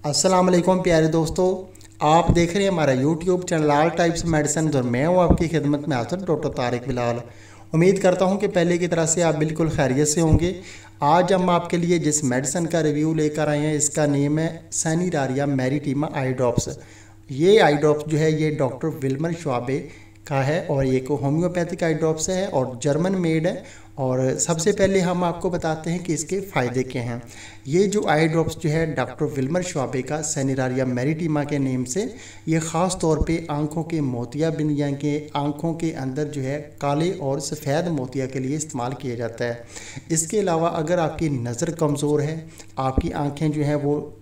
अस्सलाम वालेकुम प्यारे दोस्तों, आप देख रहे हैं हमारा YouTube channel all types medicine और मैं हूं आपकी खिदमत में हाजिर डॉक्टर तारिक बिलाल। उम्मीद करता हूं कि पहले की तरह से आप बिल्कुल खैरियत से होंगे। आज हम आपके लिए जिस मेडिसिन का रिव्यू लेकर आए हैं इसका नेम है सेनीरारिया मैरीटीमा आई ड्रॉप्स। ये आई ड्रॉप्स जो है ये डॉक्टर विल्मर श्वाबे का है और ये को होम्योपैथिक आई ड्रॉप्स है और जर्मन मेड है। और सबसे पहले हम आपको बताते हैं कि इसके फ़ायदे क्या हैं। ये जो आई ड्रॉप्स जो है डॉक्टर विल्मर श्वाबे का सेनीरारिया मैरीटीमा के नेम से ये ख़ास तौर पे आंखों के मोतियाबिंद यानी कि आंखों के अंदर जो है काले और सफ़ेद मोतिया के लिए इस्तेमाल किया जाता है। इसके अलावा अगर आपकी नज़र कमज़ोर है, आपकी आँखें जो हैं वो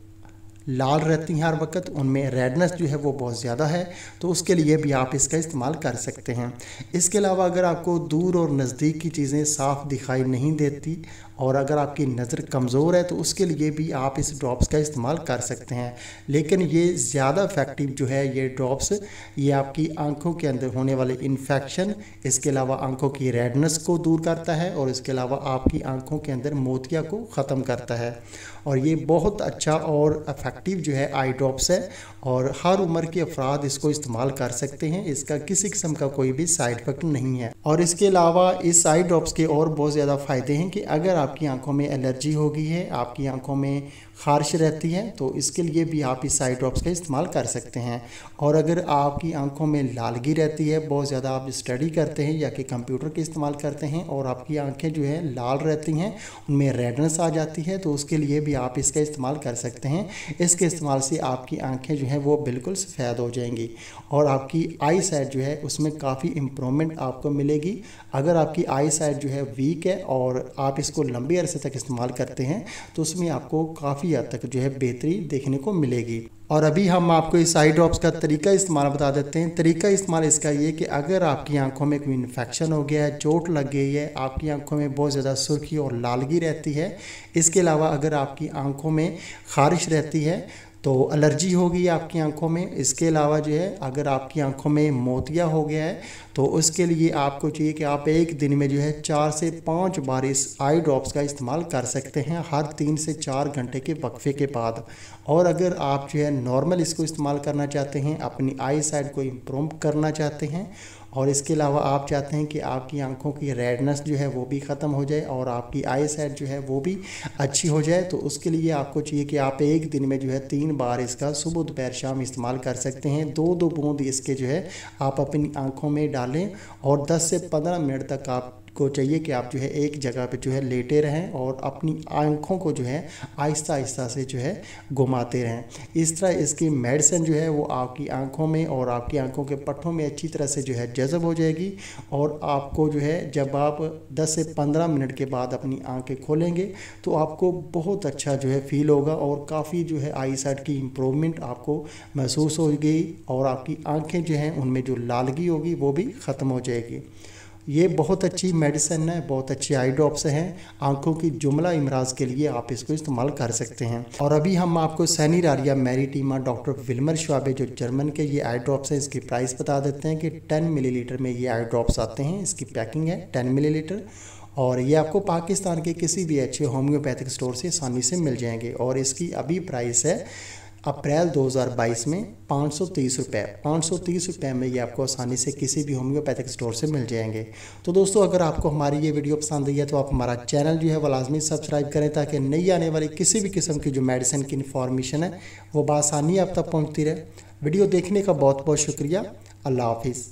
लाल रहती हैं हर वक्त, उनमें रेडनेस जो है वो बहुत ज़्यादा है, तो उसके लिए भी आप इसका इस्तेमाल कर सकते हैं। इसके अलावा अगर आपको दूर और नज़दीक की चीज़ें साफ़ दिखाई नहीं देती और अगर आपकी नज़र कमज़ोर है तो उसके लिए भी आप इस ड्रॉप्स का इस्तेमाल कर सकते हैं। लेकिन ये ज़्यादा इफ़ेक्टिव जो है ये ड्रॉप्स ये आपकी आंखों के अंदर होने वाले इन्फेक्शन, इसके अलावा आंखों की रेडनेस को दूर करता है और इसके अलावा आपकी आंखों के अंदर मोतिया को ख़त्म करता है। और ये बहुत अच्छा और इफ़ेक्टिव जो है आई ड्रॉप्स है और हर उम्र के अफराद इसको इस्तेमाल कर सकते हैं। इसका किसी किस्म का कोई भी साइड इफ़ेक्ट नहीं है। और इसके अलावा इस आई ड्रॉप्स के और बहुत ज़्यादा फ़ायदे हैं कि अगर आपकी आंखों में एलर्जी हो गई है, आपकी आंखों में खारिश रहती है, तो इसके लिए भी आप इस आई ड्रॉप्स का इस्तेमाल कर सकते हैं। और अगर आपकी आंखों में लालगी रहती है, बहुत ज़्यादा आप स्टडी करते हैं या कि कंप्यूटर के इस्तेमाल करते हैं और आपकी आंखें जो है लाल रहती हैं, उनमें रेडनेस आ जाती है, तो उसके लिए भी आप इसका इस्तेमाल कर सकते हैं। इसके इस्तेमाल से आपकी आंखें जो हैं वो बिल्कुल सफ़ेद हो जाएंगी और आपकी आई साइट जो है उसमें काफ़ी इम्प्रूवमेंट आपको मिलेगी। अगर आपकी आई साइट जो है वीक है और आप इसको लंबे अरसे तक इस्तेमाल करते हैं तो उसमें आपको काफ़ी हद तक जो है बेहतरी देखने को मिलेगी। और अभी हम आपको इस आई ड्रॉप्स का तरीका इस्तेमाल बता देते हैं। तरीका इस्तेमाल इसका ये कि अगर आपकी आंखों में कोई इन्फेक्शन हो गया है, चोट लग गई है, आपकी आंखों में बहुत ज़्यादा सुर्खी और लालगी रहती है, इसके अलावा अगर आपकी आंखों में खारिश रहती है तो एलर्जी हो गई आपकी आंखों में, इसके अलावा जो है अगर आपकी आंखों में मोतिया हो गया है तो उसके लिए आपको चाहिए कि आप एक दिन में जो है 4 से 5 बार इस आई ड्रॉप्स का इस्तेमाल कर सकते हैं हर 3 से 4 घंटे के वक्फे के बाद। और अगर आप जो है नॉर्मल इसको इस्तेमाल करना चाहते हैं, अपनी आई साइट को इम्प्रूव करना चाहते हैं और इसके अलावा आप चाहते हैं कि आपकी आंखों की रेडनेस जो है वो भी ख़त्म हो जाए और आपकी आई साइट जो है वो भी अच्छी हो जाए, तो उसके लिए आपको चाहिए कि आप एक दिन में जो है 3 बार इसका सुबह दोपहर शाम इस्तेमाल कर सकते हैं। 2-2 बूंद इसके जो है आप अपनी आंखों में डालें और 10 से 15 मिनट तक आपको चाहिए कि आप जो है एक जगह पे जो है लेटे रहें और अपनी आंखों को जो है आहिस्ता आहिस्ता से जो है घुमाते रहें। इस तरह इसकी मेडिसिन जो है वो आपकी आंखों में और आपकी आंखों के पट्टों में अच्छी तरह से जो है जज़ब हो जाएगी और आपको जो है जब आप 10 से 15 मिनट के बाद अपनी आंखें खोलेंगे तो आपको बहुत अच्छा जो है फील होगा और काफ़ी जो है आई साइट की इम्प्रूवमेंट आपको महसूस होगी और आपकी आंखें जो हैं उनमें जो लालगी होगी वो भी ख़त्म हो जाएगी। ये बहुत अच्छी मेडिसिन है, बहुत अच्छी आई ड्रॉप्स हैं। आंखों की जुमला इमराज के लिए आप इसको इस्तेमाल कर सकते हैं। और अभी हम आपको सेनीरारिया मैरीटीमा डॉक्टर विल्मर श्वाबे जो जर्मन के ये आई ड्रॉप्स हैं इसकी प्राइस बता देते हैं कि 10 मिलीलीटर में ये आई ड्रॉप्स आते हैं। इसकी पैकिंग है 10 मिलीलीटर और ये आपको पाकिस्तान के किसी भी अच्छे होम्योपैथिक स्टोर से आसानी से मिल जाएंगे। और इसकी अभी प्राइस है अप्रैल 2022 में 530 रुपये। 530 रुपये में ये आपको आसानी से किसी भी होम्योपैथिक स्टोर से मिल जाएंगे। तो दोस्तों अगर आपको हमारी ये वीडियो पसंद आई है तो आप हमारा चैनल जो है वो लाजमी सब्सक्राइब करें ताकि नई आने वाली किसी भी किस्म की जो मेडिसिन की इन्फॉर्मेशन है वो बआसानी आप तक पहुँचती रहे। वीडियो देखने का बहुत बहुत शुक्रिया। अल्लाह हाफिज़।